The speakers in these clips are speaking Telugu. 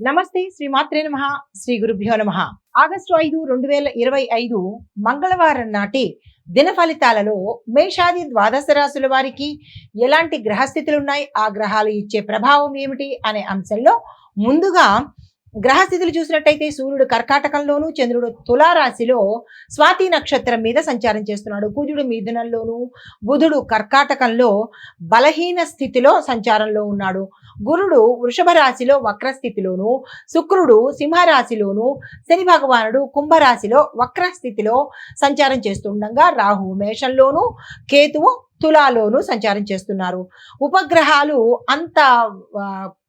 నమస్తే శ్రీ మాత్రే నమః శ్రీ గురుభ్యో నమః. ఆగస్టు 5, 2025 మంగళవారం నాటి దిన ఫలితాలలో మేషాది ద్వాదశ రాశుల వారికి ఎలాంటి గ్రహస్థితులు ఉన్నాయి, ఆ గ్రహాలు ఇచ్చే ప్రభావం ఏమిటి అనే అంశంలో ముందుగా గ్రహస్థితులు చూసినట్టయితే సూర్యుడు కర్కాటకంలోను, చంద్రుడు తులారాశిలో స్వాతి నక్షత్రం మీద సంచారం చేస్తున్నాడు. కుజుడు మిథునంలోను, బుధుడు కర్కాటకంలో బలహీన స్థితిలో సంచారంలో ఉన్నాడు. గురుడు వృషభ రాశిలో వక్రస్థితిలోను, శుక్రుడు సింహరాశిలోను, శని భగవానుడు కుంభరాశిలో వక్రస్థితిలో సంచారం చేస్తుండగా రాహు మేషంలోను, కేతువు తులాలోను సంచారం చేస్తున్నారు. ఉపగ్రహాలు అంత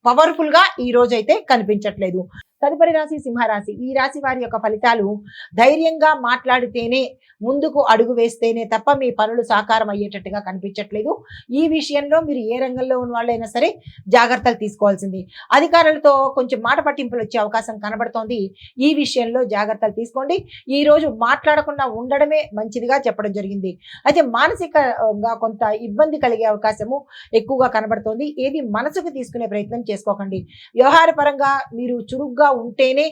పవర్ఫుల్ గా ఈ రోజైతే కనిపించట్లేదు. తదుపరి రాశి సింహరాశి. ఈ రాశి వారి యొక్క ఫలితాలు ధైర్యంగా మాట్లాడితేనే, ముందుకు అడుగు వేస్తేనే తప్ప మీ పనులు సాకారం అయ్యేటట్టుగా కనిపించట్లేదు. ఈ విషయంలో మీరు ఏ రంగంలో ఉన్న వాళ్ళైనా సరే జాగ్రత్తలు తీసుకోవాల్సింది. అధికారులతో కొంచెం మాట పట్టింపులు వచ్చే అవకాశం కనబడుతోంది. ఈ విషయంలో జాగ్రత్తలు తీసుకోండి. ఈ రోజు మాట్లాడకుండా ఉండడమే మంచిదిగా చెప్పడం జరిగింది. అయితే మానసికంగా కొంత ఇబ్బంది కలిగే అవకాశము ఎక్కువగా కనబడుతోంది. ఏది మనసుకు తీసుకునే ప్రయత్నం చేసుకోకండి. వ్యవహార పరంగా మీరు చురుగ్గా ఉంటేనే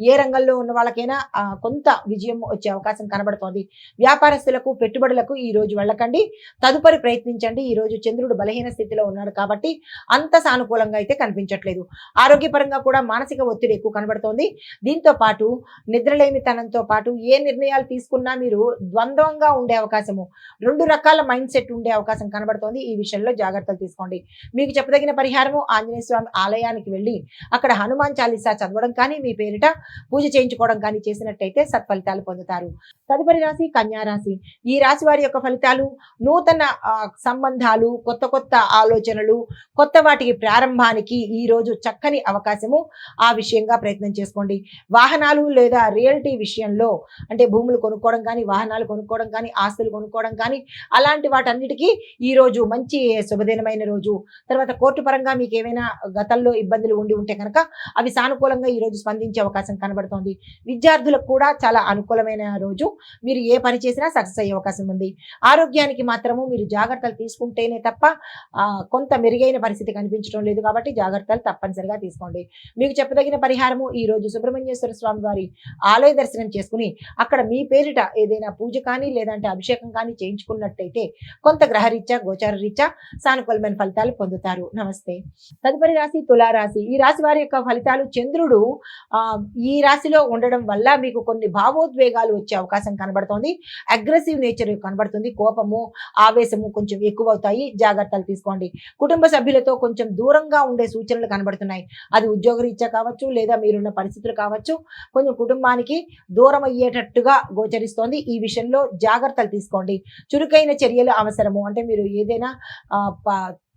ఏ రంగంలో ఉన్న వాళ్ళకైనా కొంత విజయం వచ్చే అవకాశం కనబడుతోంది. వ్యాపారస్తులకు, పెట్టుబడులకు ఈ రోజు వెళ్ళకండి, తదుపరి ప్రయత్నించండి. ఈ రోజు చంద్రుడు బలహీన స్థితిలో ఉన్నాడు కాబట్టి అంత సానుకూలంగా అయితే కనిపించట్లేదు. ఆరోగ్యపరంగా కూడా మానసిక ఒత్తిడి ఎక్కువ కనబడుతోంది. దీంతో పాటు నిద్రలేమితనంతో పాటు ఏ నిర్ణయాలు తీసుకున్నా మీరు ద్వంద్వంగా ఉండే అవకాశము, రెండు రకాల మైండ్ సెట్ ఉండే అవకాశం కనబడుతోంది. ఈ విషయంలో జాగ్రత్తలు తీసుకోండి. మీకు చెప్పదగిన పరిహారము ఆంజనేయ స్వామి ఆలయానికి వెళ్ళి అక్కడ హనుమాన్ చాలీసా చదవడం కానీ, మీ పేరిట పూజ చేయించుకోవడం కానీ చేసినట్టయితే సత్ఫలితాలు పొందుతారు. తదుపరి రాశి కన్యా రాశి. ఈ రాశి వారి యొక్క ఫలితాలు నూతన సంబంధాలు, కొత్త కొత్త ఆలోచనలు, కొత్త వాటికి ప్రారంభానికి ఈ రోజు చక్కని అవకాశము. ఆ విషయంగా ప్రయత్నం చేసుకోండి. వాహనాలు లేదా రియల్టీ విషయంలో, అంటే భూములు కొనుక్కోవడం కానీ, వాహనాలు కొనుక్కోవడం కానీ, ఆస్తులు కొనుక్కోవడం కానీ, అలాంటి వాటన్నిటికీ ఈ రోజు మంచి శుభదినమైన రోజు. తర్వాత కోర్టు పరంగా మీకు ఏమైనా గతంలో ఇబ్బందులు ఉండి ఉంటే కనుక అవి సానుకూలంగా ఈ రోజు స్పందించే అవకాశం కనబడుతోంది. విద్యార్థులకు కూడా చాలా అనుకూలమైన రోజు. మీరు ఏ పని చేసినా సక్సెస్ అయ్యే అవకాశం ఉంది. ఆరోగ్యానికి మాత్రము మీరు జాగ్రత్తలు తీసుకుంటేనే తప్ప కొంత మెరుగైన పరిస్థితి కనిపించడం లేదు కాబట్టి జాగ్రత్తలు తప్పనిసరిగా తీసుకోండి. మీకు చెప్పదగిన పరిహారము ఈ రోజు సుబ్రహ్మణ్యేశ్వర స్వామి వారి ఆలయ దర్శనం చేసుకుని అక్కడ మీ పేరిట ఏదైనా పూజ కానీ లేదంటే అభిషేకం కానీ చేయించుకున్నట్టయితే కొంత గ్రహరీత్యా, గోచార రీత్యా సానుకూలమైన ఫలితాలు పొందుతారు. నమస్తే. తదుపరి రాశి తులారాశి. ఈ రాశి వారి యొక్క ఫలితాలు చంద్రుడు ఈ రాశిలో ఉండడం వల్ల మీకు కొన్ని భావోద్వేగాలు వచ్చే అవకాశం కనబడుతోంది. అగ్రెసివ్ నేచర్ కనబడుతుంది. కోపము, ఆవేశము కొంచెం ఎక్కువ అవుతాయి. జాగ్రత్తలు తీసుకోండి. కుటుంబ సభ్యులతో కొంచెం దూరంగా ఉండే సూచనలు కనబడుతున్నాయి. అది ఉద్యోగరీత్యా కావచ్చు, లేదా మీరున్న పరిస్థితులు కావచ్చు, కొంచెం కుటుంబానికి దూరం అయ్యేటట్టుగా గోచరిస్తోంది. ఈ విషయంలో జాగ్రత్తలు తీసుకోండి. చురుకైన చర్యలు అవసరము. అంటే మీరు ఏదైనా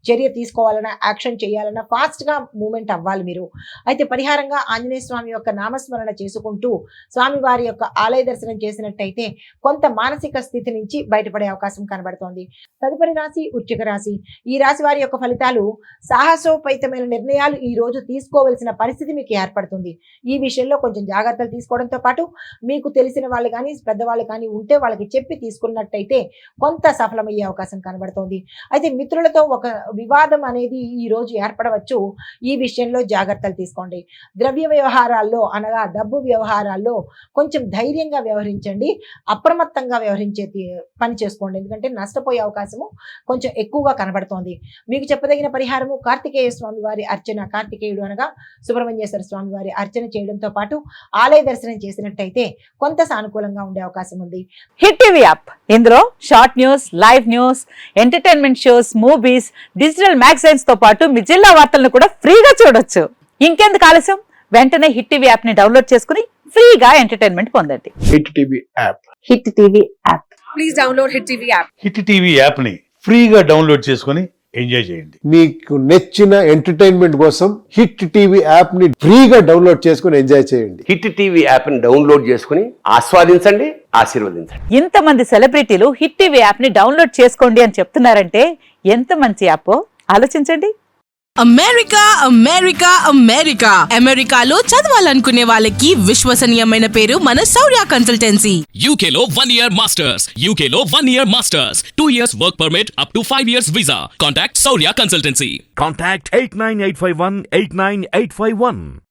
చర్య తీసుకోవాలన్నా, యాక్షన్ చేయాలన్నా ఫాస్ట్గా మూమెంట్ అవ్వాలి మీరు. అయితే పరిహారంగా ఆంజనేయ స్వామి యొక్క నామస్మరణ చేసుకుంటూ స్వామివారి యొక్క ఆలయ దర్శనం చేసినట్టయితే కొంత మానసిక స్థితి నుంచి బయటపడే అవకాశం కనబడుతోంది. తదుపరి రాశి వృశ్చిక రాశి. ఈ రాశి వారి యొక్క ఫలితాలు సాహసోపేతమైన నిర్ణయాలు ఈ రోజు తీసుకోవాల్సిన పరిస్థితి మీకు ఏర్పడుతుంది. ఈ విషయంలో కొంచెం జాగ్రత్తలు తీసుకోవడంతో పాటు మీకు తెలిసిన వాళ్ళు కానీ, పెద్దవాళ్ళు కానీ ఉంటే వాళ్ళకి చెప్పి తీసుకున్నట్టయితే కొంత సఫలమయ్యే అవకాశం కనబడుతోంది. అయితే మిత్రులతో ఒక వివాదం అనేది ఈ రోజు ఏర్పడవచ్చు. ఈ విషయంలో జాగ్రత్తలు తీసుకోండి. ద్రవ్య వ్యవహారాల్లో అనగా డబ్బు వ్యవహారాల్లో కొంచెం ధైర్యంగా వ్యవహరించండి. అప్రమత్తంగా వ్యవహరించే పని చేసుకోండి. ఎందుకంటే నష్టపోయే అవకాశము కొంచెం ఎక్కువగా కనబడుతోంది. మీకు చెప్పదగిన పరిహారము కార్తికేయ స్వామి వారి అర్చన. కార్తికేయుడు అనగా సుబ్రహ్మణ్యేశ్వర స్వామి వారి అర్చన చేయడంతో పాటు ఆలయ దర్శనం చేసినట్టయితే కొంత సానుకూలంగా ఉండే అవకాశం ఉంది. Hit TV app. ఇందులో short news, live news, entertainment shows, movies, digital magazines తో పాటు మీ జిల్లా వార్తలను కూడా ఫ్రీగా చూడొచ్చు. ఇంకెందుకు ఆలస్యం, వెంటనే హిట్ టీవీ యాప్ ని డౌన్లోడ్ చేసుకుని ఫ్రీగా ఎంటర్టైన్మెంట్ పొందండి. Hit TV app. Hit TV app. Please download hit TV app. Hit TV app ని ఫ్రీగా డౌన్లోడ్ చేసుకుని ఎంజాయ్ చేయండి. మీకు నచ్చిన ఎంటర్టైన్మెంట్ కోసం హిట్ టీవీ యాప్ ని ఫ్రీగా డౌన్లోడ్ చేసుకుని ఎంజాయ్ చేయండి. హిట్ టీవీ యాప్ ని డౌన్లోడ్ చేసుకుని ఆస్వాదించండి, ఆశీర్వదించండి. ఇంతమంది సెలబ్రిటీలు హిట్ టీవీ యాప్ ని డౌన్లోడ్ చేసుకోండి అని చెప్తున్నారంటే ఎంత మంచి యాప్ ఆలోచించండి. అమెరికా అమెరికా అమెరికా అమెరికాలో చదవాలనుకునే వాళ్ళకి విశ్వసనీయమైన పేరు మన శౌర్య కన్సల్టెన్సీ. UK లో 1 year masters, UK లో 1 year masters, 2 years work permit up to 5 years visa. Contact Saurya Consultancy. Contact 89851 89851.